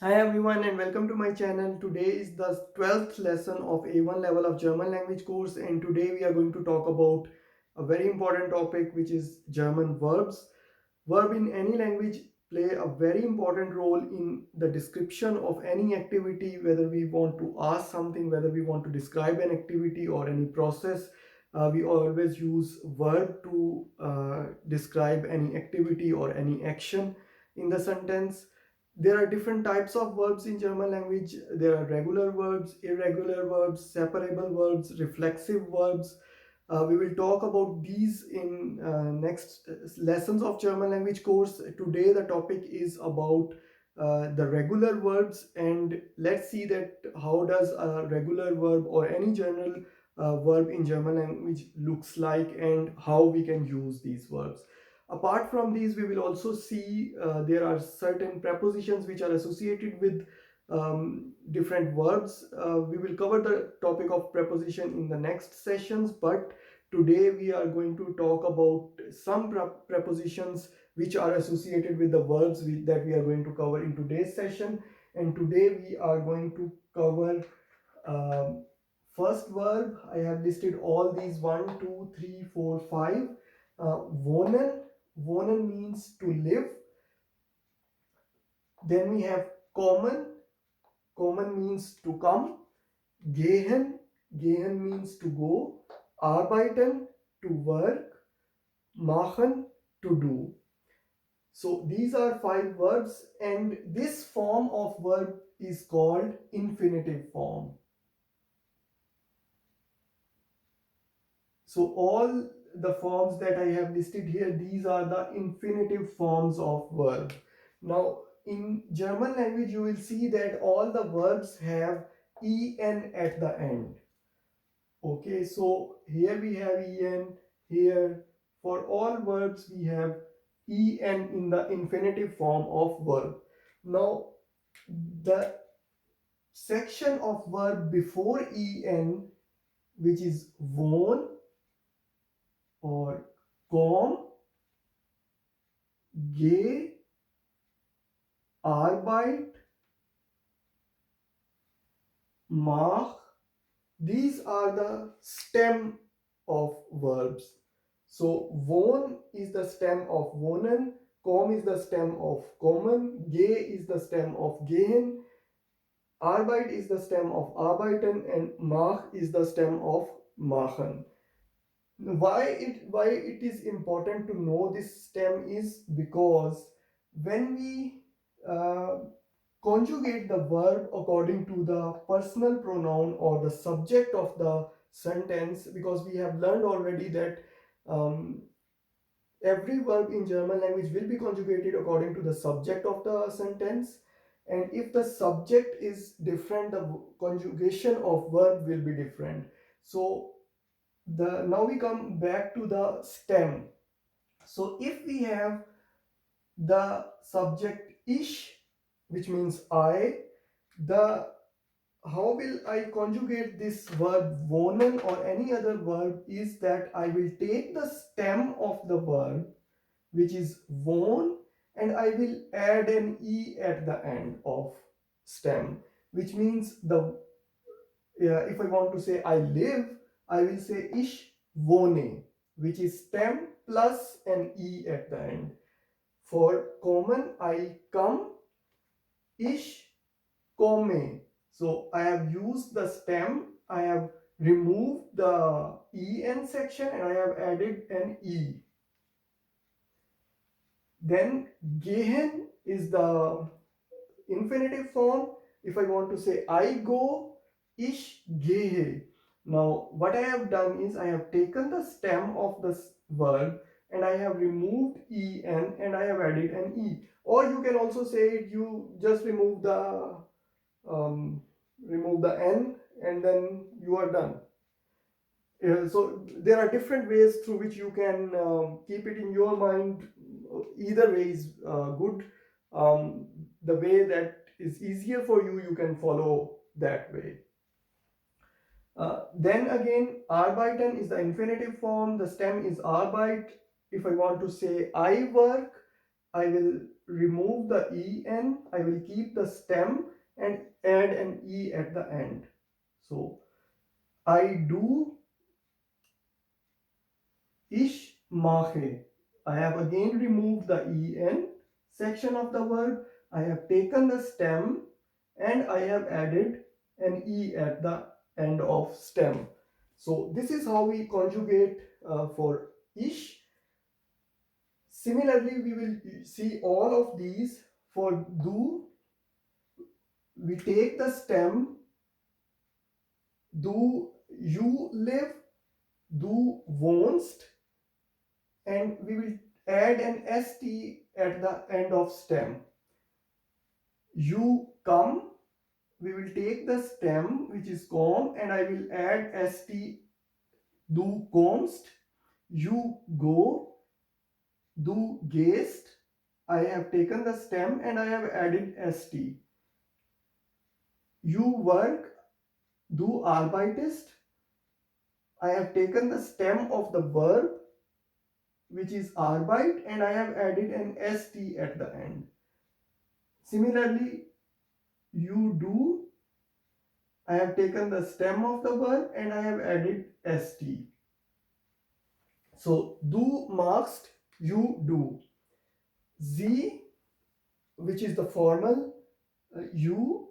Hi everyone and welcome to my channel. Today is the 12th lesson of A1 level of German language course, and today we are going to talk about a very important topic, which is German verbs. Verb in any language play a very important role in the description of any activity, whether we want to ask something, whether we want to describe an activity or any process. We always use verb to describe any activity or any action in the sentence. There are different types of verbs in German language. There are regular verbs, irregular verbs, separable verbs, reflexive verbs. We will talk about these in next lessons of German language course. Today the topic is about the regular verbs, and let's see that how does a regular verb or any general verb in German language looks like and how we can use these verbs. Apart from these, we will also see there are certain prepositions which are associated with different verbs. We will cover the topic of preposition in the next sessions, but today we are going to talk about some prepositions which are associated with the verbs that we are going to cover in today's session. And today we are going to cover um, first verb. I have listed all these: one, two, three, four, five. Wohnen. Wohnen means to live. Then we have kommen. Kommen means to come. Gehen. Gehen means to go. Arbeiten, to work. Machen, to do. So these are five verbs, and this form of verb is called infinitive form. So all the forms that I have listed here, these are the infinitive forms of verb. Now in German language, you will see that all the verbs have en at the end. Okay, so here we have en, here for all verbs we have en in the infinitive form of verb. Now the section of verb before en, which is wohn or kommen, gehen, arbeit, mach, these are the stem of verbs. So wohn is the stem of wohnen, komm is the stem of kommen, geh is the stem of gehen, arbeit is the stem of arbeiten, and mach is the stem of machen. Why it is important to know this stem is because when we uh, conjugate the verb according to the personal pronoun or the subject of the sentence, because we have learned already that um, every verb in German language will be conjugated according to the subject of the sentence, and if the subject is different, the conjugation of verb will be different. So the now we come back to the stem. So if we have the subject ich, which means I, the how will I conjugate this verb wohnen or any other verb is that I will take the stem of the verb, which is wohn, and I will add an e at the end of stem, which means the if I want to say I live, I will say ich wohne, which is stem plus an e at the end. For kommen, I come, ich komme. So I have used the stem, I have removed the en section, and I have added an e. Then gehen is the infinitive form. If I want to say I go, ich gehe. Now what I have done is I have taken the stem of the verb and I have removed en and I have added an e. Or you can also say you just um, remove the n and then you are done. So there are different ways through which you can keep it in your mind. Either way is good. The way that is easier for you, you can follow that way. Then again, arbeiten is the infinitive form. The stem is arbeit. If I want to say I work, I will remove the en, I will keep the stem and add an e at the end. So I do, ich mache. I have again removed the en section of the verb. I have taken the stem and I have added an e at the end of stem. So this is how we conjugate for ich. Similarly, we will see all of these. For do, we take the stem, do you live, do wohnst, and we will add an st at the end of stem. You come, we will take the stem which is kom and I will add st, du kommst. You go, du gehst, I have taken the stem and I have added st. You work, du arbeitest, I have taken the stem of the verb which is arbeit and I have added an st at the end. Similarly, you do, I have taken the stem of the verb and I have added st. So du machst, you do. Sie, which is the formal you.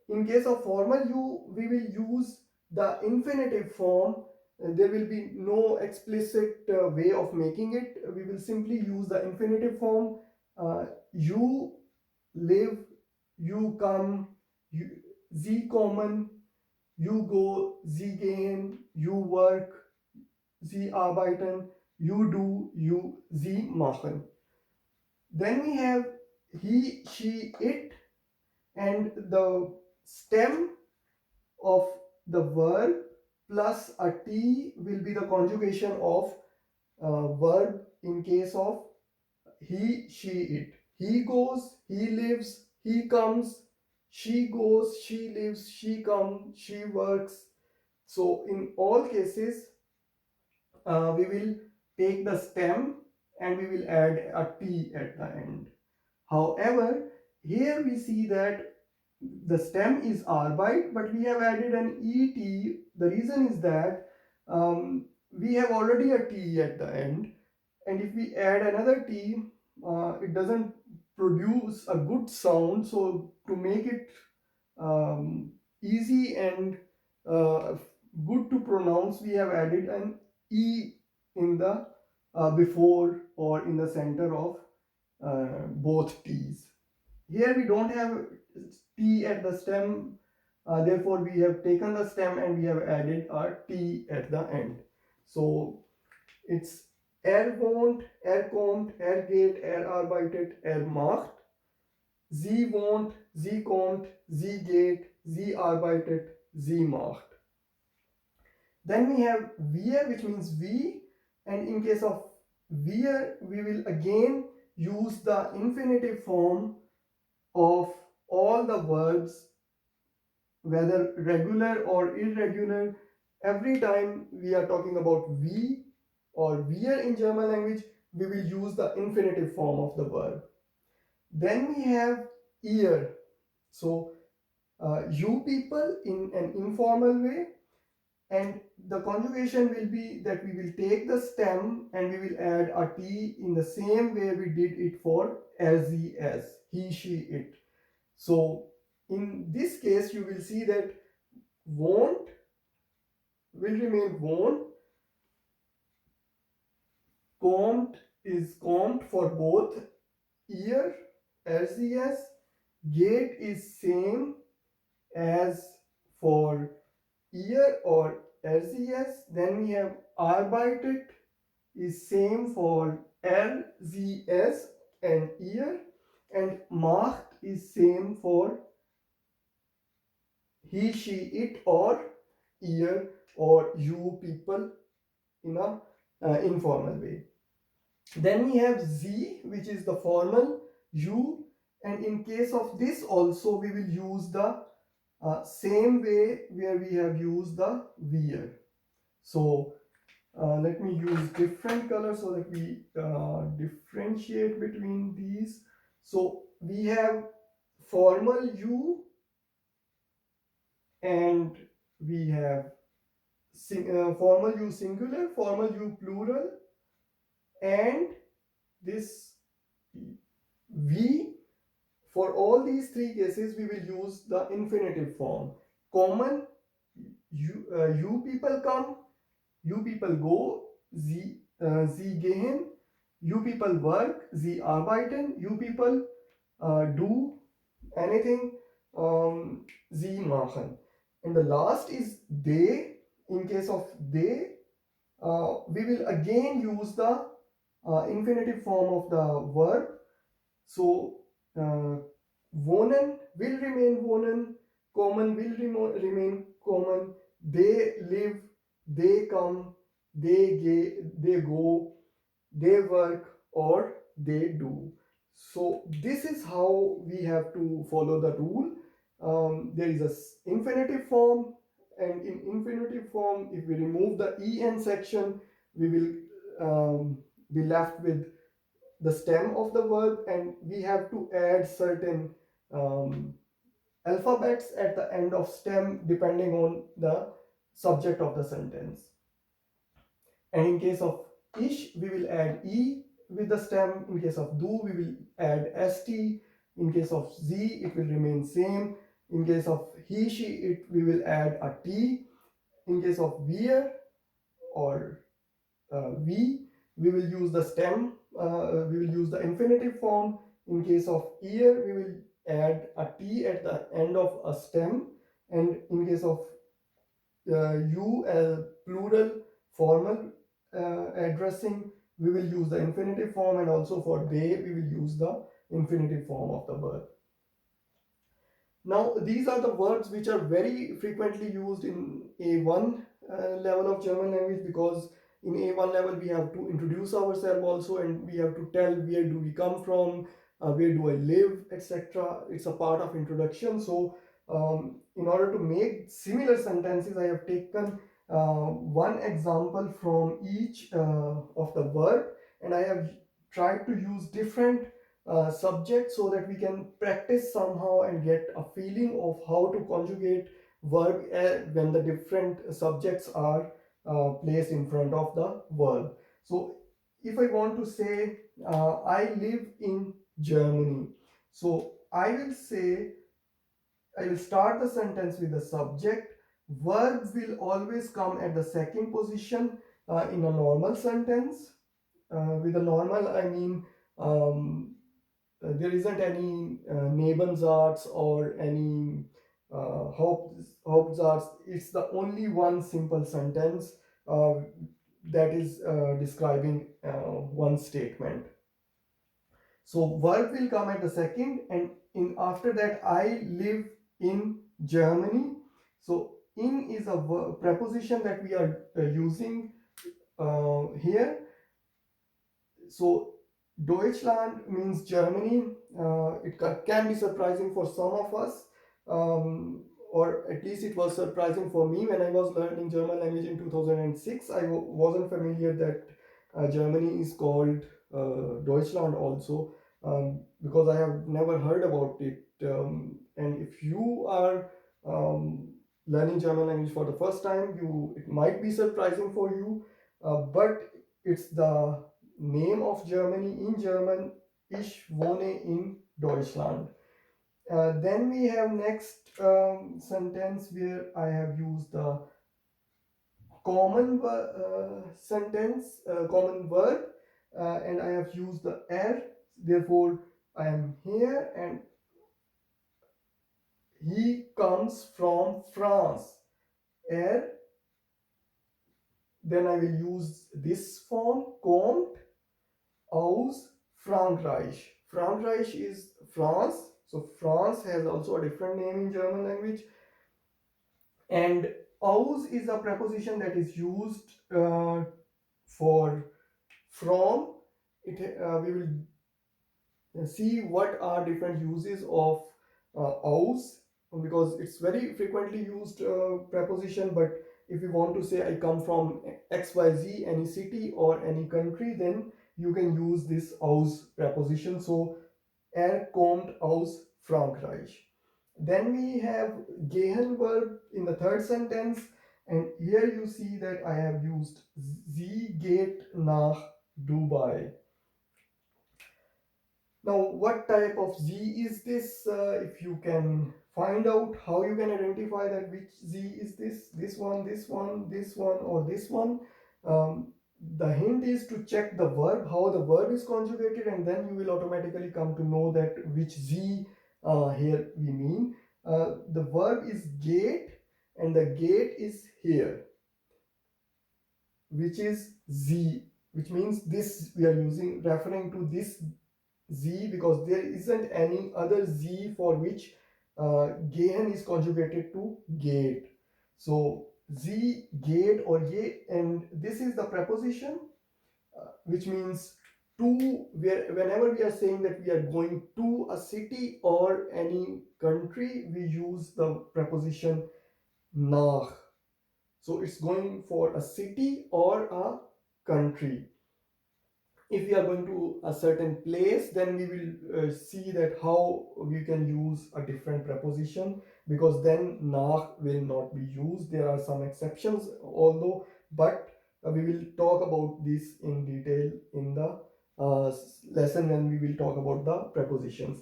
In case of formal you, we will use the infinitive form. There will be no explicit way of making it. We will simply use the infinitive form. You live, you come, you, Sie kommen, you go, Sie gehen, you work, Sie arbeiten, you do, Sie machen. Then we have he, she, it, and the stem of the verb plus a t will be the conjugation of verb in case of he, she, it. He goes, he lives, he comes, she goes, she lives, she comes, she works. So in all cases, we will take the stem and we will add a t at the end. However, here we see that the stem is arbeit, but we have added an et. The reason is that we have already a t at the end, and if we add another t, it doesn't produce a good sound. So to make it easy and good to pronounce, we have added an e in the before or in the center of both t's. Here we don't have t at the stem, therefore we have taken the stem and we have added a t at the end. So it's wohnt, kommt, geht, arbeitet, macht. Sie wohnt, sie kommt, sie geht, sie arbeitet, sie macht. Then we have wir, which means we, and in case of wir, we will again use the infinitive form of all the verbs, whether regular or irregular. Every time we are talking about we or wir in German language, we will use the infinitive form of the verb. Then we have ihr. So you people in an informal way, and the conjugation will be that we will take the stem and we will add a t in the same way we did it for as, he, she, it. So in this case you will see that won't will remain won't, kommt is kommt for both ear, LCS, gate is same as for ear or LCS. Then we have arbeitet is same for LCS and ear, and macht is same for he, she, it or ear or you people in a informal way. Then we have z, which is the formal you, and in case of this also we will use the same way where we have used the wir. So let me use different colors so that we differentiate between these. So we have formal you, and we have formal you singular, formal you plural, and this we. For all these three cases, we will use the infinitive form. Common, you people come, you people go, sie gehen, you people work, sie arbeiten, you people do anything, sie machen. And the last is they. In case of they, we will again use the infinitive form of the verb. So, wohnen will remain wohnen, kommen will remain kommen, they live, they come, they go, they work, or they do. So this is how we have to follow the rule. There is a infinitive form, and in infinitive form, if we remove the en section, we will be left with the stem of the verb, and we have to add certain um, alphabets at the end of stem depending on the subject of the sentence. And in case of ish, we will add e with the stem. In case of do, we will add st. In case of z, it will remain same. In case of he, she, it, we will add a t. In case of wir or we will use the stem, we will use the infinitive form. In case of ear, we will add a t at the end of a stem. And in case of you, plural formal addressing, we will use the infinitive form, and also for they, we will use the infinitive form of the verb. Now, these are the verbs which are very frequently used in A1 level of German language, because in A1 level we have to introduce ourselves also, and we have to tell where do we come from, where do I live, etc. It's a part of introduction. So, in order to make similar sentences, I have taken one example from each of the verb, and I have tried to use different subject so that we can practice somehow and get a feeling of how to conjugate verb when the different subjects are placed in front of the verb. So if I want to say I live in Germany, so I will start the sentence with the subject. Verb will always come at the second position in a normal sentence. With a normal, I mean there isn't any Nebensatz or any Hauptsatz. It's the only one simple sentence uh, that is describing one statement. So verb will come at the second, and in after that, I live in Germany. So in is a preposition that we are using here. So Deutschland means Germany. It can be surprising for some of us, or at least it was surprising for me when I was learning German language in 2006. I wasn't familiar that Germany is called Deutschland also, because I have never heard about it. And if you are learning German language for the first time, it might be surprising for you, but it's the name of Germany in German. Ich wohne in Deutschland. Then we have next sentence where I have used the common sentence, common verb, and I have used the er. Therefore, I am here, and he comes from France. Er. Then I will use this form, kommt aus Frankreich. Frankreich is France. So France has also a different name in German language. And aus is a preposition that is used for from. We will see what are different uses of aus, because it's very frequently used preposition. But if you want to say I come from XYZ, any city or any country, then you can use this aus preposition. So kommt aus Frankreich. Then we have gehen verb in the third sentence, and here you see that I have used sie geht nach Dubai. Now, what type of Z is this? If you can find out how you can identify that which Z is this one, this one, this one, or this one. The hint is to check the verb, how the verb is conjugated, and then you will automatically come to know that which Z here we mean. The verb is gate, and the gate is here, which is Z, which means this we are using referring to this Z because there isn't any other Z for which gehen is conjugated to gate. So Z, gate or ye, and this is the preposition which means to, where whenever we are saying that we are going to a city or any country, we use the preposition nach. So it's going for a city or a country. If we are going to a certain place, then we will see that how we can use a different preposition, because then nach will not be used. There are some exceptions although, but we will talk about this in detail in the lesson when we will talk about the prepositions.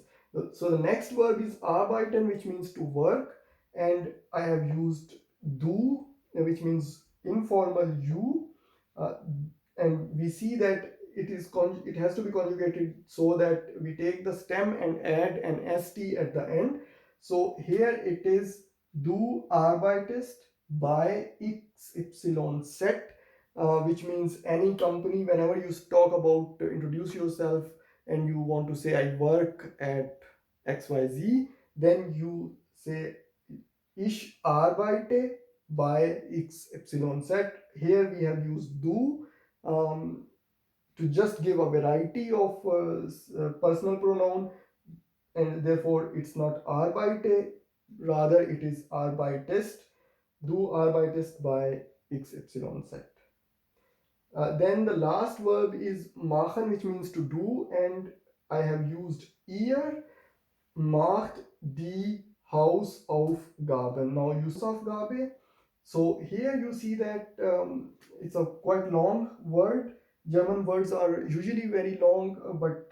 So the next verb is arbeiten, which means to work, and I have used du, which means informal you, uh, and we see that it has to be conjugated so that we take the stem and add an st at the end. So here it is du arbeitest bei XYZ, which means any company. Whenever you talk about introduce yourself and you want to say I work at XYZ, then you say ich arbeite bei XYZ. Here we have used du to just give a variety of personal pronoun, and therefore it's not arbeite, rather it is arbeitest. Du arbeitest bei XYZ. Then the last verb is machen, which means to do, and I have used ihr macht die Hausaufgaben. Now, Hausaufgabe. So here you see that it's a quite long word. German words are usually very long, but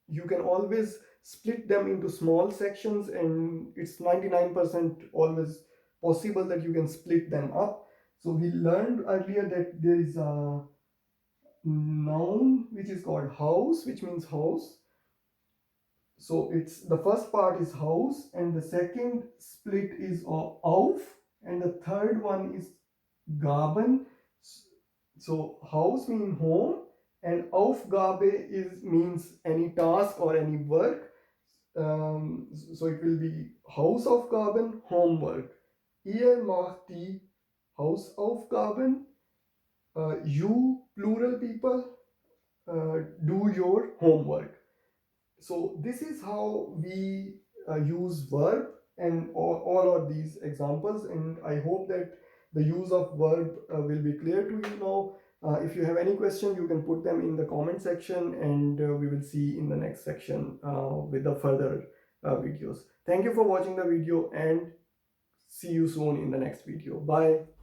you can always split them into small sections, and it's 99% always possible that you can split them up. So we learned earlier that there is a noun which is called house, which means house. So it's the first part is house, and the second split is auf, and the third one is gaben. So house means home, and Aufgabe is means any task or any work. So it will be Hausaufgaben, homework. Ihr macht die Hausaufgaben. You, plural people, do your homework. So this is how we use verb and all of these examples, and I hope that the use of verb will be clear to you now. If you have any question, you can put them in the comment section, and we will see in the next section with the further videos. Thank you for watching the video, and see you soon in the next video. Bye.